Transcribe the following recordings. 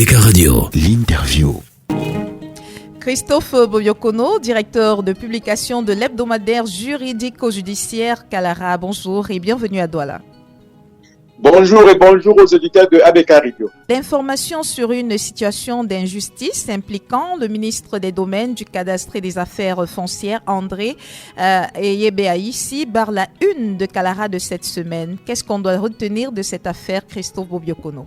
ABK Radio, l'interview. Christophe Bobiokono, directeur de publication de l'hebdomadaire juridico-judiciaire Kalara. Bonjour et bienvenue à Douala. Bonjour et bonjour aux auditeurs de ABK Radio. L'information sur une situation d'injustice impliquant le ministre des Domaines, du Cadastre et des Affaires foncières, André Eyebéaïssi, barre la une de Kalara de cette semaine. Qu'est-ce qu'on doit retenir de cette affaire, Christophe Bobiokono?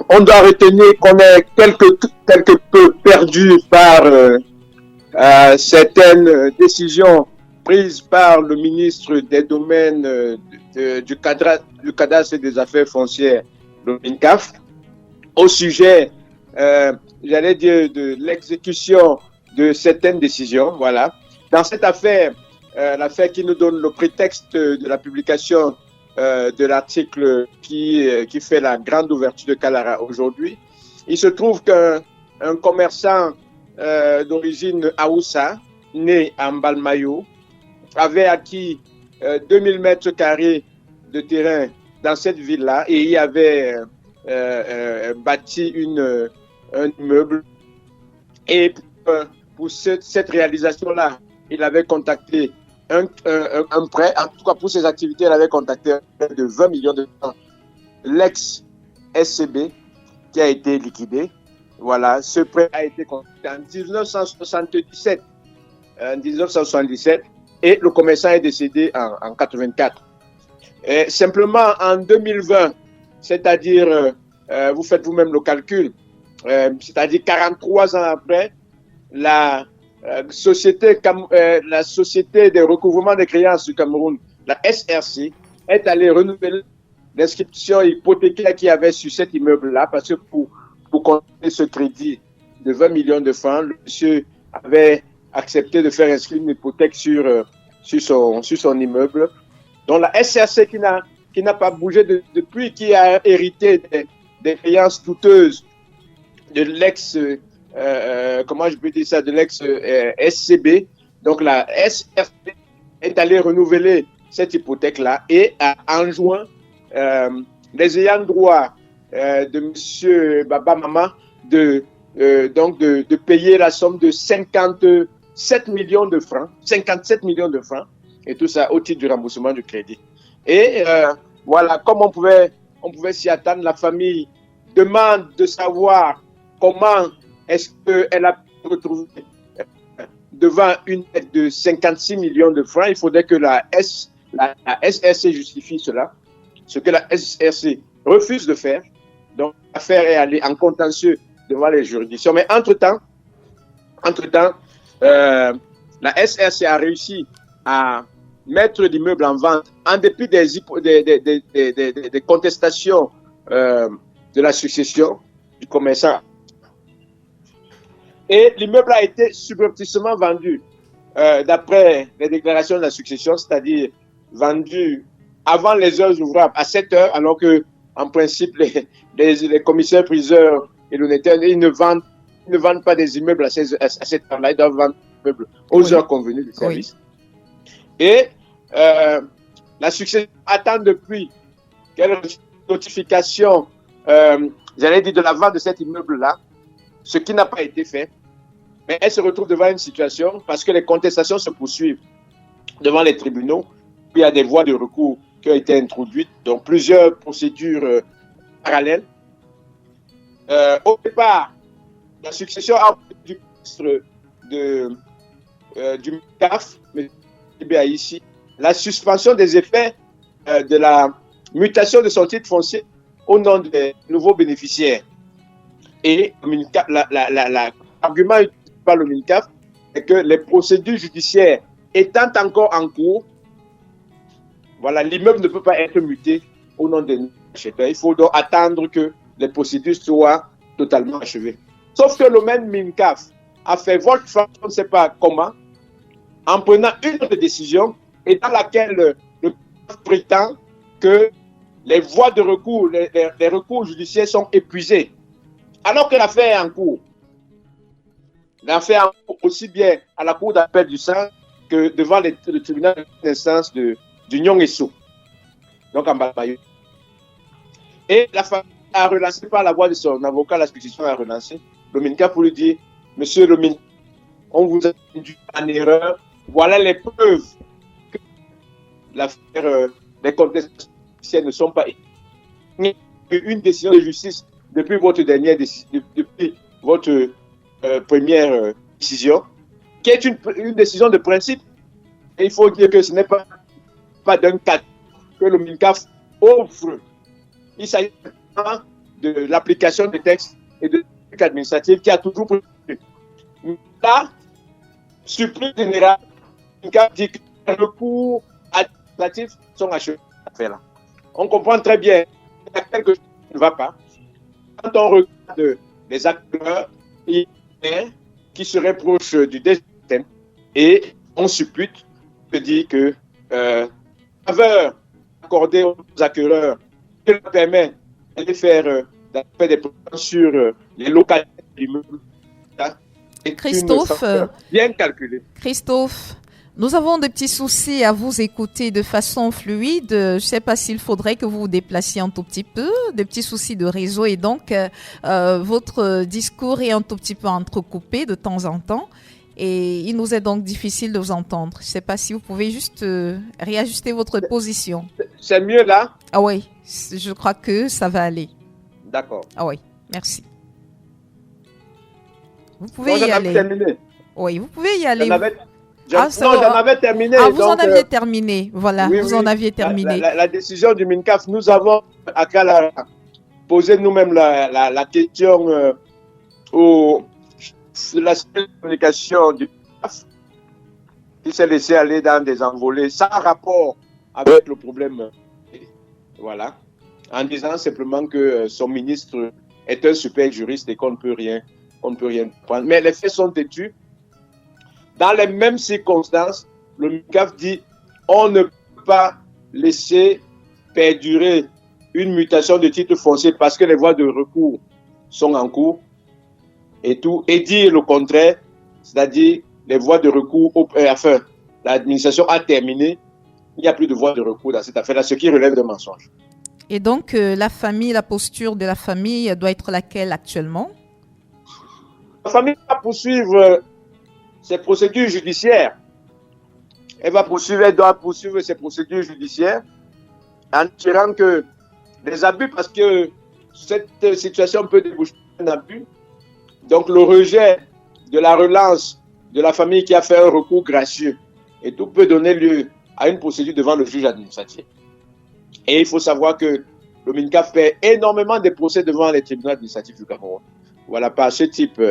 On doit retenir qu'on est quelque peu perdu par certaines décisions prises par le ministre des Domaines du Cadastre et des Affaires foncières, le MINCAF, au sujet, j'allais dire, de l'exécution de certaines décisions. Voilà. Dans cette affaire, l'affaire qui nous donne le prétexte de la publication de l'article qui fait la grande ouverture de Kalara aujourd'hui, il se trouve qu'un commerçant d'origine Haoussa, né à Mbalmayo, avait acquis 2000 mètres carrés de terrain dans cette ville-là et y avait bâti un immeuble. Et pour cette réalisation-là, il avait contacté un prêt, en tout cas pour ses activités, il avait contacté un prêt de 20 millions de francs, l'ex-SCB, qui a été liquidé. Voilà, ce prêt a été contacté en 1977. Et le commerçant est décédé en 84. Et simplement en 2020, c'est-à-dire, vous faites vous-même le calcul, c'est-à-dire 43 ans après, la société des recouvrements des créances du Cameroun, la SRC, est allée renouveler l'inscription hypothécaire qu'il y avait sur cet immeuble-là, parce que pour compter ce crédit de 20 millions de francs, le monsieur avait accepté de faire inscrire une hypothèque sur son immeuble. Donc la SRC qui n'a pas bougé depuis, qui a hérité des créances coûteuses de l'ex de l'ex SCB. Donc la SRC est allée renouveler cette hypothèque-là et a enjoint les ayants droit de monsieur Baba Mama de payer la somme de 57 millions de francs, et tout ça au titre du remboursement du crédit. Et voilà, comme on pouvait s'y attendre, la famille demande de savoir comment est-ce qu'elle a pu se retrouver devant une dette de 56 millions de francs. Il faudrait que la SRC justifie cela, ce que la SRC refuse de faire. Donc l'affaire est allée en contentieux devant les juridictions. Mais entre-temps, la SRC a réussi à mettre l'immeuble en vente en dépit des contestations de la succession du commerçant. Et l'immeuble a été subrepticement vendu d'après les déclarations de la succession, c'est-à-dire vendu avant les heures ouvrables à 7 heures, alors que en principe les commissaires priseurs et le notaire, ils ne vendent pas des immeubles à cette heure-là, ils doivent vendre des immeubles aux heures convenues du service. Oui. Et la succession attend depuis quelle notification, j'allais dire, de la vente de cet immeuble-là, ce qui n'a pas été fait. Mais elle se retrouve devant une situation parce que les contestations se poursuivent devant les tribunaux. Puis il y a des voies de recours qui ont été introduites, donc plusieurs procédures parallèles. Au départ, la succession a du ministre du MICAF, ici, la suspension des effets de la mutation de son titre foncier au nom des nouveaux bénéficiaires. Et l'argument utilisé par le MINCAF est que les procédures judiciaires étant encore en cours, voilà, l'immeuble ne peut pas être muté au nom des acheteurs. Il faut donc attendre que les procédures soient totalement achevées. Sauf que le même MINCAF a fait volte-face, on ne sait pas comment, en prenant une autre décision et dans laquelle le MINCAF prétend que les voies de recours, les recours judiciaires sont épuisés. Alors que l'affaire est en cours. L'affaire est en cours aussi bien à la cour d'appel du centre que devant le tribunal d'instance du Nyong-Esso, donc en Balmayo. Et la famille a relancé par la voix de son avocat, la succession a relancé le MINCAF pour lui dire, monsieur le MINCAF, on vous a induit en erreur, voilà les preuves que l'affaire des contestations ne sont pas une décision de justice depuis votre dernière décision, depuis votre première décision, qui est une décision de principe. Et il faut dire que ce n'est pas d'un cas que le MINCAF offre. Il s'agit de l'application des textes et de l'éthique administrative qui a toujours prévu. Là, surprise générale, le MINCAF dit que les recours administratifs sont achevés. On comprend très bien qu'il y a quelque chose qui ne va pas. Quand on regarde les acteurs qui seraient proches du système et on suppute, se dit que la faveur accordée aux acquéreurs qui leur permet d'aller faire des plans sur les localités du l'immeuble est Christophe, bien calculée. Christophe, nous avons des petits soucis à vous écouter de façon fluide. Je ne sais pas s'il faudrait que vous vous déplaciez un tout petit peu, des petits soucis de réseau et donc votre discours est un tout petit peu entrecoupé de temps en temps et il nous est donc difficile de vous entendre. Je ne sais pas si vous pouvez juste réajuster votre position. C'est mieux là? Ah oui, je crois que ça va aller. D'accord. Ah oui, merci. Vous pouvez y aller. Terminé. Oui, vous pouvez y aller. J'en avais terminé. Ah, vous en aviez terminé. Voilà, oui, vous en aviez terminé. La décision du MINCAF, nous avons à Kalara posé nous-mêmes la question de la communication du MINCAF qui s'est laissé aller dans des envolées sans rapport avec le problème. Voilà. En disant simplement que son ministre est un super juriste et qu'on ne peut rien prendre. Mais les faits sont têtus. Dans les mêmes circonstances, le MINCAF dit on ne peut pas laisser perdurer une mutation de titre foncier parce que les voies de recours sont en cours et tout, et dire le contraire, c'est-à-dire les voies de recours, enfin, l'administration a terminé, il n'y a plus de voies de recours dans cette affaire-là, ce qui relève de mensonge. Et donc, la posture de la famille doit être laquelle actuellement? La famille va poursuivre ses procédures judiciaires. Elle doit poursuivre ses procédures judiciaires en tirant que les abus, parce que cette situation peut déboucher un abus. Donc, le rejet de la relance de la famille qui a fait un recours gracieux et tout peut donner lieu à une procédure devant le juge administratif. Et il faut savoir que le MINCAF fait énormément de procès devant les tribunaux administratifs du Cameroun. Voilà, par ce type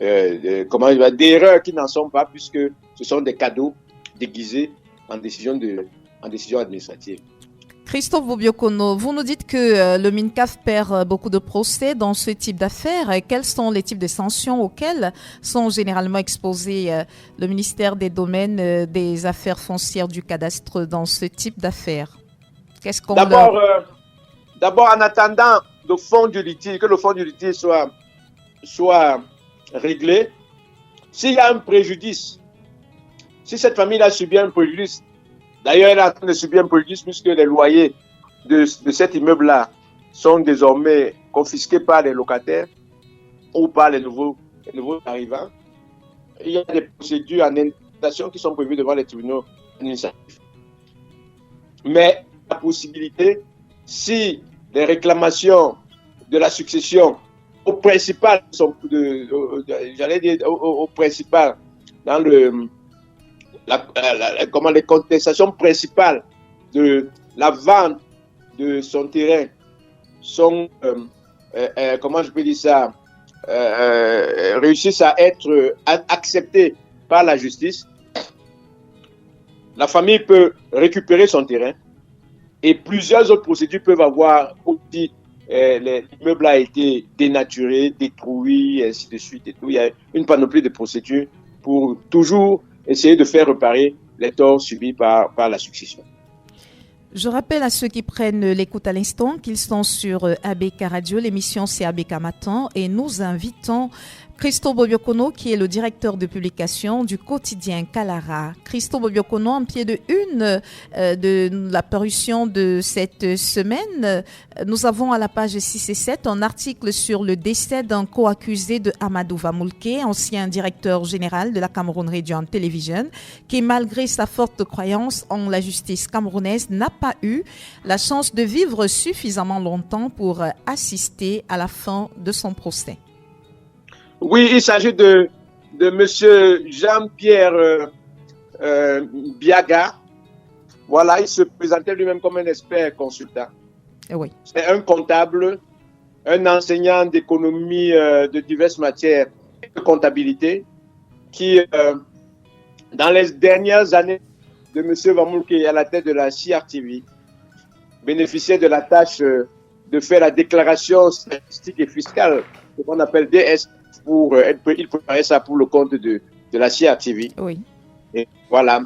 d'erreurs qui n'en sont pas, puisque ce sont des cadeaux déguisés en décision administrative. Christophe Bobiokono, vous nous dites que le MINCAF perd beaucoup de procès dans ce type d'affaires. Quels sont les types de sanctions auxquelles sont généralement exposés le ministère des Domaines, des Affaires foncières du cadastre dans ce type d'affaires? D'abord, en attendant que le fond du litige soit réglé, s'il y a un préjudice, si cette famille a subi un préjudice, d'ailleurs elle est en train de subir un préjudice puisque les loyers de cet immeuble-là sont désormais confisqués par les locataires ou par les nouveaux arrivants, il y a des procédures en indemnisation qui sont prévues devant les tribunaux administratifs. Mais la possibilité, si les réclamations de la succession au principal, au principal, dans les contestations principales de la vente de son terrain sont, réussissent à être acceptées par la justice, la famille peut récupérer son terrain et plusieurs autres procédures peuvent avoir aussi. L'immeuble a été dénaturé, détruit, et ainsi de suite. Et tout. Il y a une panoplie de procédures pour toujours essayer de faire réparer les torts subis par la succession. Je rappelle à ceux qui prennent l'écoute à l'instant qu'ils sont sur ABK Radio. L'émission c'est ABK Matin et nous invitons Christo Bobiokono, qui est le directeur de publication du quotidien Kalara. Christo Bobiokono, en pied de une de la parution de cette semaine, nous avons à la page 6 et 7 un article sur le décès d'un co-accusé de Amadou Vamoulke, ancien directeur général de la Cameroun Radio and Television, qui, malgré sa forte croyance en la justice camerounaise, n'a pas eu la chance de vivre suffisamment longtemps pour assister à la fin de son procès. Oui, il s'agit de monsieur Jean-Pierre Biaga. Voilà, il se présentait lui-même comme un expert consultant. Oui. C'est un comptable, un enseignant d'économie de diverses matières et de comptabilité qui, dans les dernières années de monsieur Vamoulke à la tête de la CRTV, bénéficiait de la tâche de faire la déclaration statistique et fiscale, ce qu'on appelle DS. Il préparait ça pour le compte de la CRTV. Oui. Et voilà,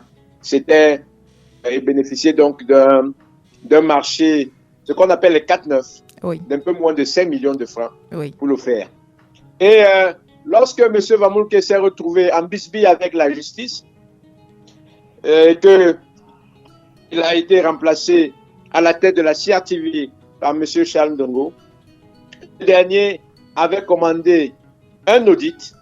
il bénéficiait donc d'un marché, ce qu'on appelle les 4-9, oui, d'un peu moins de 5 millions de francs, oui, pour le faire. Et lorsque M. Vamoulke s'est retrouvé en bisbille avec la justice, qu'il a été remplacé à la tête de la CRTV par M. Charles Ndongo, le dernier avait commandé un audit,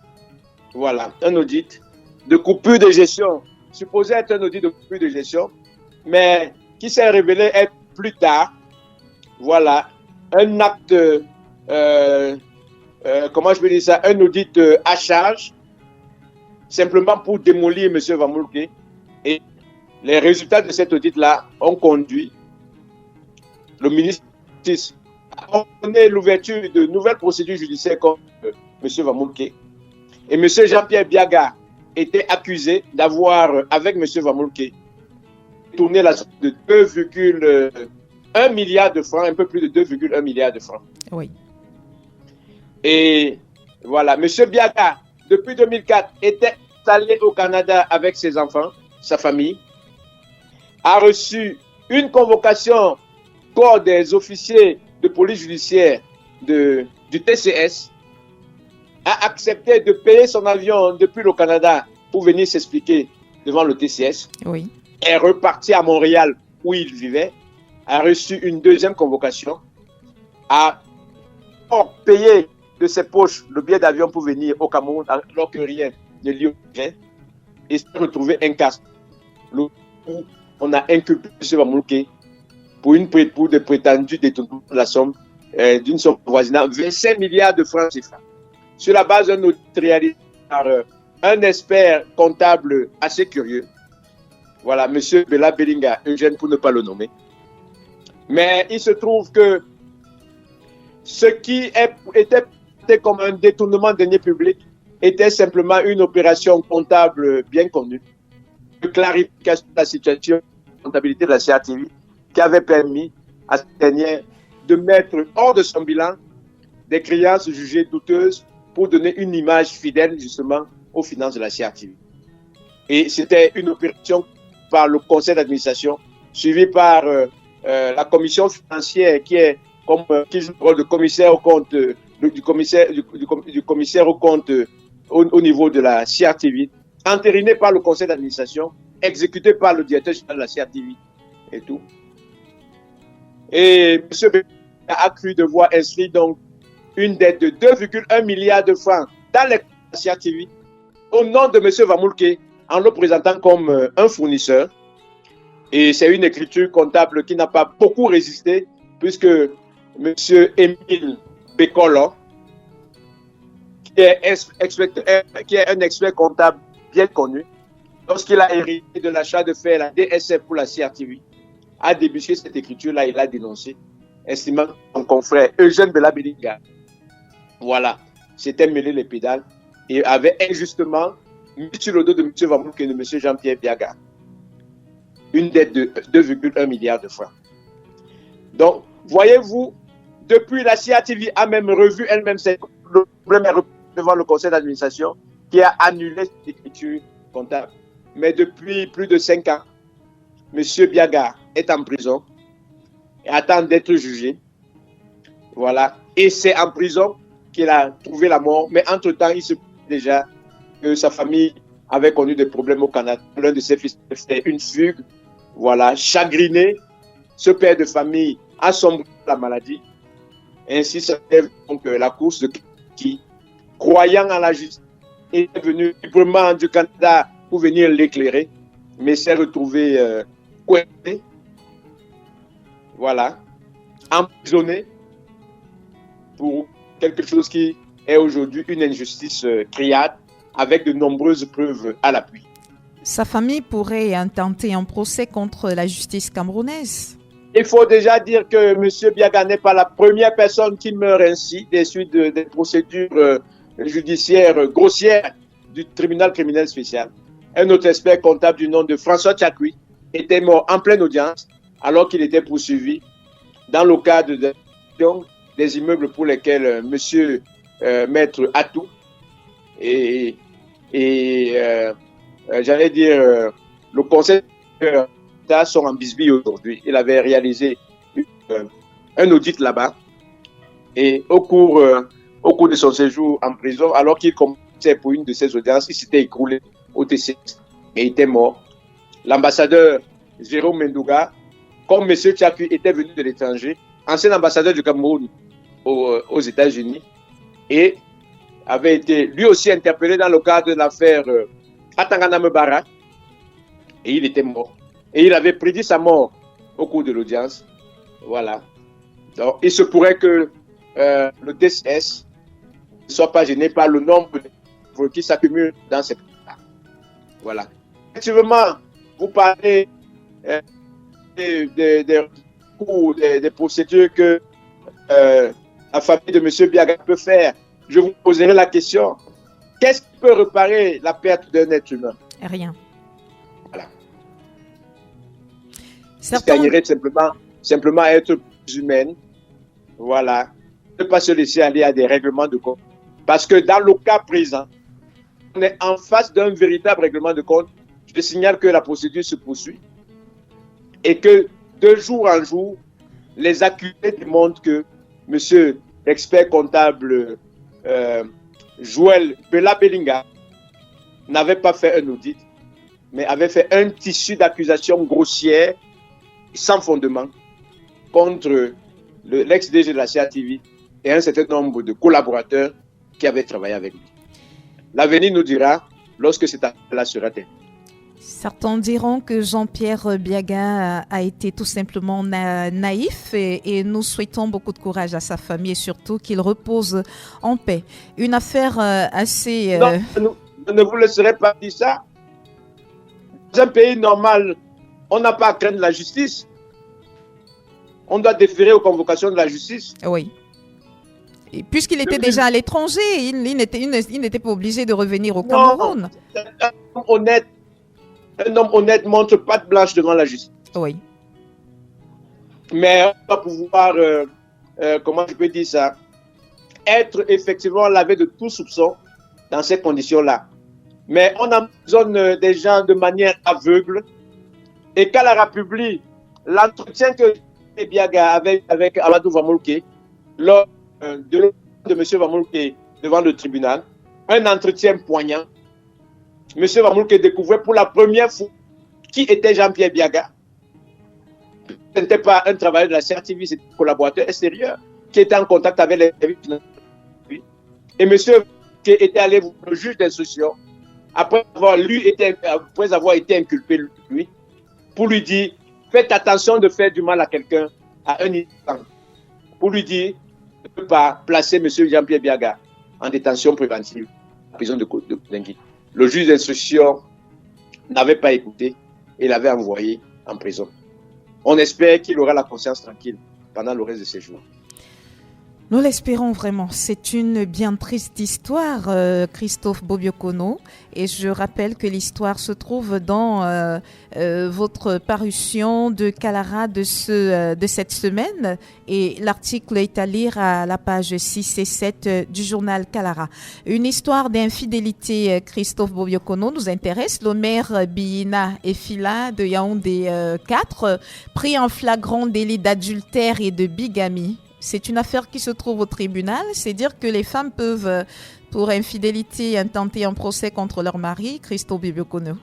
voilà, un audit de coupure de gestion, supposé être un audit de coupure de gestion, mais qui s'est révélé être plus tard, voilà, un acte, comment je peux dire ça, un audit à charge, simplement pour démolir M. Vamoulke. Et les résultats de cet audit-là ont conduit le ministre à donner l'ouverture de nouvelles procédures judiciaires contre M. Vamoulke. Et M. Jean-Pierre Biaga était accusé d'avoir, avec M. Vamoulke, tourné la somme de 2,1 milliards de francs, un peu plus de 2,1 milliards de francs. oui. Et voilà, M. Biaga, depuis 2004, était installé au Canada avec ses enfants, sa famille, a reçu une convocation corps des officiers de police judiciaire du TCS, a accepté de payer son avion depuis le Canada pour venir s'expliquer devant le TCS. Oui. Est reparti à Montréal où il vivait, a reçu une deuxième convocation, a payé de ses poches le billet d'avion pour venir au Cameroun alors que rien ne lui obligeait et s'est retrouvé incarcéré. On a inculpé M. Vamoulke pour de prétendus détournements de la somme d'une somme voisinant 25 milliards de francs CFA. Sur la base d'un audit réalisé par un expert comptable assez curieux. Voilà, M. Bella Bellinga, Eugène pour ne pas le nommer. Mais il se trouve que ce qui était comme un détournement de deniers publics était simplement une opération comptable bien connue, de clarification de la situation de comptabilité de la CRTV qui avait permis à cette dernière de mettre hors de son bilan des créances jugées douteuses pour donner une image fidèle justement aux finances de la CRTV. Et c'était une opération par le conseil d'administration suivie par la commission financière qui joue le rôle de commissaire au compte du commissaire au compte au niveau de la CRTV, entériné par le conseil d'administration, exécuté par le directeur général de la CRTV et tout. Et M. B a cru devoir inscrire donc une dette de 2,1 milliards de francs dans la CRTV au nom de M. Vamoulke en le présentant comme un fournisseur. Et c'est une écriture comptable qui n'a pas beaucoup résisté puisque M. Émile Bekolo, qui est un expert comptable bien connu, lorsqu'il a hérité de l'achat de faire la DSF pour la CRTV, a débusqué cette écriture-là, il l'a dénoncé, estimant que son confrère Eugène Bella Bellinga, voilà, s'était mêlé les pédales et avait injustement mis sur le dos de M. Vamoulke et de M. Jean-Pierre Biaga une dette de 2,1 milliards de francs. Donc, voyez-vous, depuis la CRTV a même revu elle-même le problème devant le conseil d'administration qui a annulé cette écriture comptable. Mais depuis plus de 5 ans, M. Biaga est en prison et attend d'être jugé. Voilà. Et c'est en prison qu'il a trouvé la mort, mais entre-temps, il se déjà que sa famille avait connu des problèmes au Canada. L'un de ses fils fait une fugue, voilà, chagriné. Ce père de famille a sombré la maladie. Ainsi se lève donc la course de qui, croyant en la justice, est venu librement du Canada pour venir l'éclairer, mais s'est retrouvé coincé, voilà, emprisonné pour quelque chose qui est aujourd'hui une injustice criarde, avec de nombreuses preuves à l'appui. Sa famille pourrait intenter un procès contre la justice camerounaise. Il faut déjà dire que M. Biaga n'est pas la première personne qui meurt ainsi des suites des procédures judiciaires grossières du tribunal criminel spécial. Un autre expert comptable du nom de François Tchakui était mort en pleine audience alors qu'il était poursuivi dans le cadre des immeubles pour lesquels M. Maître Atou et j'allais dire le conseil sont en bisbille aujourd'hui. Il avait réalisé un audit là-bas et au cours de son séjour en prison, alors qu'il commençait pour une de ses audiences, il s'était écroulé au TCS et était mort. L'ambassadeur Jérôme Mendouga, comme M. Tchakui était venu de l'étranger, ancien ambassadeur du Cameroun aux États-Unis, et avait été lui aussi interpellé dans le cadre de l'affaire Atangana Mebara, et il était mort. Et il avait prédit sa mort au cours de l'audience. Voilà. Donc, il se pourrait que le TCS ne soit pas gêné par le nombre de qui s'accumulent dans ces cas. Voilà. Effectivement, vous parlez des procédures que la famille de M. Biaga peut faire. Je vous poserai la question. Qu'est-ce qui peut réparer la perte d'un être humain? Rien. Voilà. Certains... gagnerait simplement à être plus humaine. Voilà. Ne pas se laisser aller à des règlements de compte. Parce que dans le cas présent, on est en face d'un véritable règlement de compte. Je signale que la procédure se poursuit et que de jour en jour, les accusés démontrent que M. l'expert comptable Joël Bella Bellinga n'avait pas fait un audit, mais avait fait un tissu d'accusations grossières sans fondement contre l'ex-DG de la CATV et un certain nombre de collaborateurs qui avaient travaillé avec lui. L'avenir nous dira lorsque cette affaire-là sera terminée. Certains diront que Jean-Pierre Biaga a été tout simplement naïf et nous souhaitons beaucoup de courage à sa famille et surtout qu'il repose en paix. Une affaire assez... Non, ne vous laisserez pas dire ça. Dans un pays normal, on n'a pas à craindre la justice. On doit déférer aux convocations de la justice. Oui. Et puisqu'il était déjà à l'étranger, il n'était pas obligé de revenir au Cameroun. Un homme honnête montre patte blanche devant la justice. Oui. Mais on va pouvoir, comment je peux dire ça, être effectivement lavé de tout soupçon dans ces conditions-là. Mais on emprisonne des gens de manière aveugle. Et qu'à la République, l'entretien que Biaga avait avec Amadou Vamolke, lors de M. Vamolke devant le tribunal, un entretien poignant, M. Vamolke découvrait pour la première fois qui était Jean-Pierre Biaga. Ce n'était pas un travailleur de la CRTV, c'était un collaborateur extérieur qui était en contact avec les services. Et M. qui était allé voir le juge d'instruction après avoir été inculpé lui, pour lui dire faites attention de faire du mal à quelqu'un à un instant. Pour lui dire ne peut pas placer M. Jean-Pierre Biaga en détention préventive à la prison de Dengui. Le juge d'instruction n'avait pas écouté et l'avait envoyé en prison. On espère qu'il aura la conscience tranquille pendant le reste de ses jours. Nous l'espérons vraiment. C'est une bien triste histoire, Christophe Bobiokono. Et je rappelle que l'histoire se trouve dans votre parution de Kalara de cette semaine. Et l'article est à lire à la page 6 et 7 du journal Kalara. Une histoire d'infidélité, Christophe Bobiokono, nous intéresse. Le maire Biina Efila de Yaoundé 4, pris en flagrant délit d'adultère et de bigamie. C'est une affaire qui se trouve au tribunal. C'est dire que les femmes peuvent, pour infidélité, intenter un procès contre leur mari. Christo Bibiokono.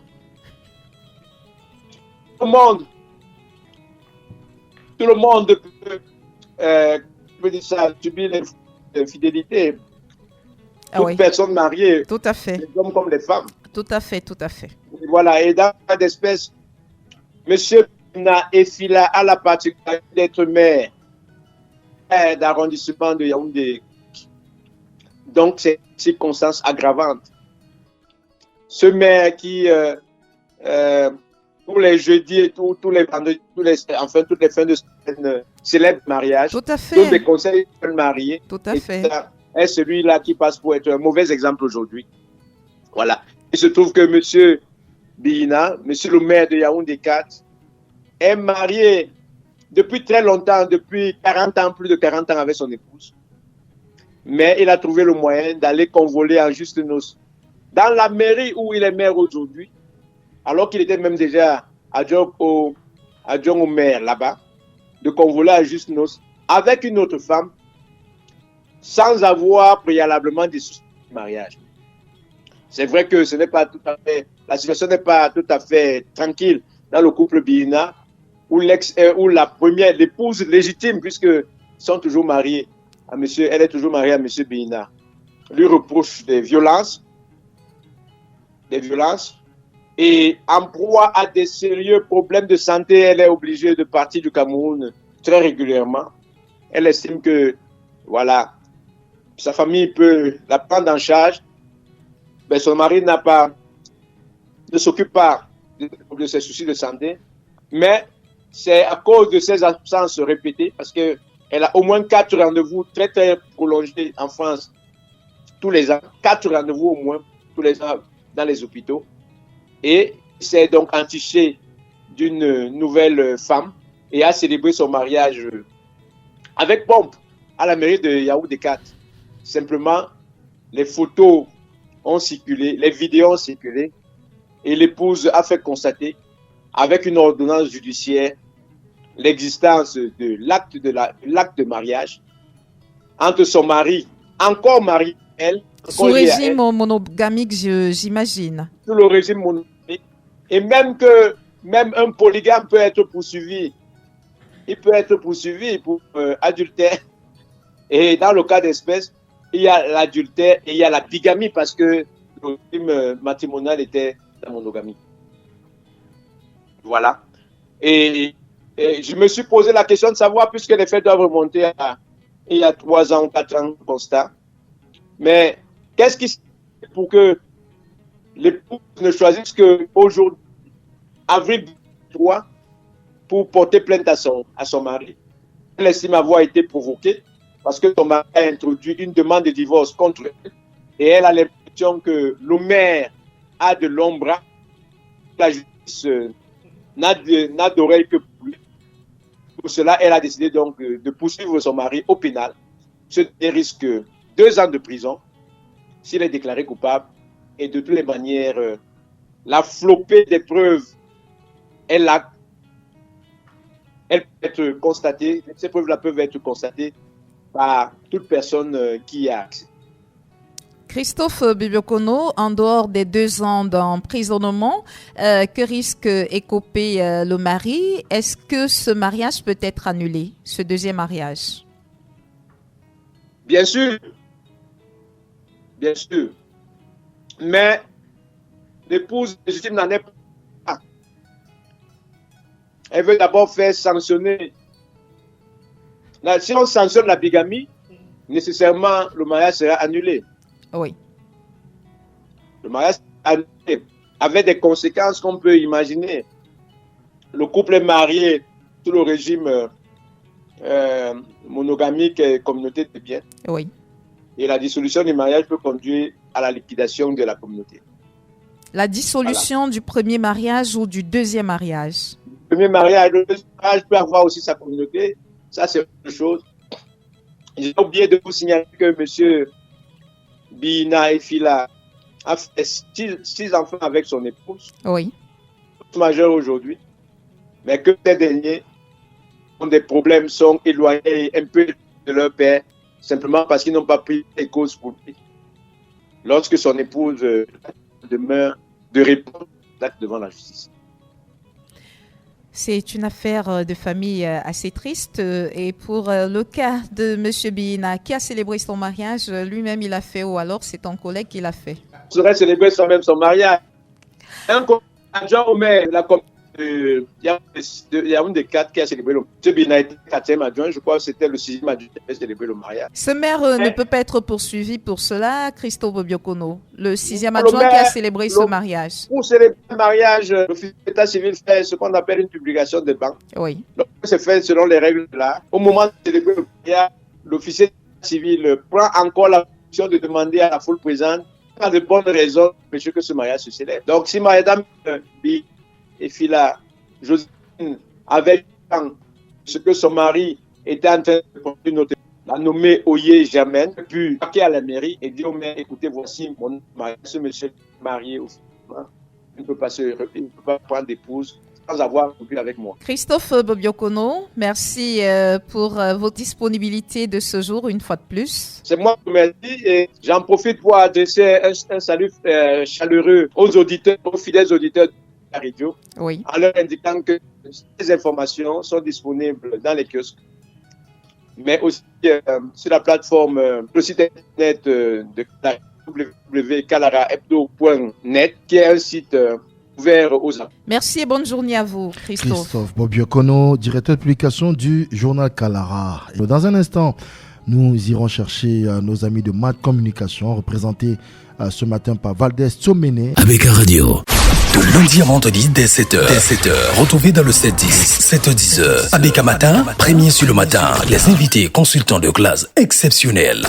Tout le monde peut dire ça, subir l'infidélité. Toute personne mariée, tout à fait. Les hommes comme les femmes. Tout à fait, tout à fait. Et voilà, et dans cas d'espèce, M. Bina Efila a la particularité d'être maire d'arrondissement de Yaoundé. Donc, c'est une circonstance aggravante. Ce maire qui, tous les jeudis et tous les vendredis, toutes les fins de semaine, célèbre mariage. Tout à fait. Donne des conseils aux jeunes mariés. Tout à fait. Est celui-là qui passe pour être un mauvais exemple aujourd'hui. Voilà. Il se trouve que M. Bina, M. le maire de Yaoundé 4, est marié depuis très longtemps, depuis 40 ans, plus de 40 ans avec son épouse. Mais il a trouvé le moyen d'aller convoler en juste noces dans la mairie où il est maire aujourd'hui, alors qu'il était même déjà adjoint au maire là-bas, de convoler en juste noces avec une autre femme sans avoir préalablement des soucis de mariage. C'est vrai que ce n'est pas tout à fait, la situation n'est pas tout à fait tranquille dans le couple Bina, où l'épouse légitime, puisqu'ils sont toujours mariés à monsieur, elle est toujours mariée à monsieur Bina, lui reproche des violences, et en proie à des sérieux problèmes de santé, elle est obligée de partir du Cameroun très régulièrement. Elle estime que, voilà, sa famille peut la prendre en charge, mais son mari ne s'occupe pas de ses soucis de santé, mais c'est à cause de ses absences répétées, parce qu'elle a au moins 4 rendez-vous très très prolongés en France tous les ans, 4 rendez-vous au moins tous les ans dans les hôpitaux, et s'est donc entiché d'une nouvelle femme et a célébré son mariage avec pompe à la mairie de Yaoundé 4. Simplement, les photos ont circulé, les vidéos ont circulé, et l'épouse a fait constater, avec une ordonnance judiciaire, l'existence de l'acte de mariage entre son mari, encore marié, elle, sous régime monogamique, j'imagine. Sous le régime monogamique. Et même un polygame peut être poursuivi. Il peut être poursuivi pour adultère. Et dans le cas d'espèce, il y a l'adultère et il y a la bigamie parce que le régime matrimonial était la monogamie. Voilà. Et je me suis posé la question de savoir, puisque les faits doivent remonter à il y a 3 ans, 4 ans, constat. Mais qu'est-ce qui se fait pour que l'épouse ne choisisse qu'aujourd'hui, avril 3, pour porter plainte à son mari? Elle estime avoir été provoquée parce que son mari a introduit une demande de divorce contre elle et elle a l'impression que le maire a de l'ombre, la justice n'a d'oreille que pour lui. Pour cela, elle a décidé donc de poursuivre son mari au pénal. Ce risque 2 ans de prison s'il est déclaré coupable. Et de toutes les manières, la flopée des preuves, elle peut être constatée. Ces preuves-là peuvent être constatées par toute personne qui y a accès. Christophe Bibiokono, en dehors des 2 ans d'emprisonnement, que risque écoper le mari? Est-ce que ce mariage peut être annulé, ce deuxième mariage? Bien sûr. Bien sûr. Mais l'épouse légitime n'en est pas. Elle veut d'abord faire sanctionner. Si on sanctionne la bigamie, nécessairement le mariage sera annulé. Oui. Le mariage annulé, avec des conséquences qu'on peut imaginer. Le couple est marié sous le régime monogamique et communauté de biens. Oui. Et la dissolution du mariage peut conduire à la liquidation de la communauté. La dissolution du premier mariage ou du deuxième mariage? Le premier mariage, le deuxième mariage peut avoir aussi sa communauté. Ça, c'est autre chose. J'ai oublié de vous signaler que M. Bina Efila a fait 6 enfants avec son épouse. Oui. Majeurs aujourd'hui. Mais que ces derniers ont des problèmes, sont éloignés un peu de leur père, simplement parce qu'ils n'ont pas pris les causes pour lui. Lorsque son épouse demeure de répondre devant la justice. C'est une affaire de famille assez triste. Et pour le cas de M. Biina, qui a célébré son mariage, lui-même il a fait, ou alors c'est ton collègue qui l'a fait? Il serait célébré soi-même son mariage. Un adjoint au maire de la commune il y a une des 4 qui a célébré le mariage. M. Biina était 4e adjoint, je crois que c'était le 6e adjoint qui a célébré le mariage. Ce maire ne peut pas être poursuivi pour cela, Christophe Bobiokono, le 6e adjoint qui a célébré ce mariage. Pour célébrer le mariage, l'officier d'état civil fait ce qu'on appelle une publication de banque. Oui. Donc, c'est fait selon les règles de l'art. Au moment de célébrer le mariage, l'officier d'état civil prend encore la fonction de demander à la foule présente pas de bonnes raisons que ce mariage se célèbre. Donc, si Madame B et Fila Joséphine avait ce que son mari était en train de porter une autre, l'a nommé Oye Jamen, puis parquer à la mairie et dire au maire, écoutez, voici mon mari, ce monsieur marié au final. Il ne peut pas prendre d'épouse sans avoir conclu avec moi. Christophe Bobiokono, merci pour votre disponibilité de ce jour une fois de plus. C'est moi qui vous remercie et j'en profite pour adresser un salut chaleureux aux auditeurs, aux fidèles auditeurs de la radio, oui, en leur indiquant que ces informations sont disponibles dans les kiosques, mais aussi sur la plateforme, le site internet de www.calaraebdo.net, qui est un site ouvert aux enfants. Merci et bonne journée à vous, Christophe. Christophe Bobiokono, directeur de publication du journal Kalara. Dans un instant, nous irons chercher nos amis de Math Communication, représentés ce matin par Valdez Tsomene. Avec un radio. De lundi à vendredi dès 7h. Retrouvez dans le 7-10, 7h-10h. Avec un matin, premier sur le matin. Les invités consultants de classe exceptionnels.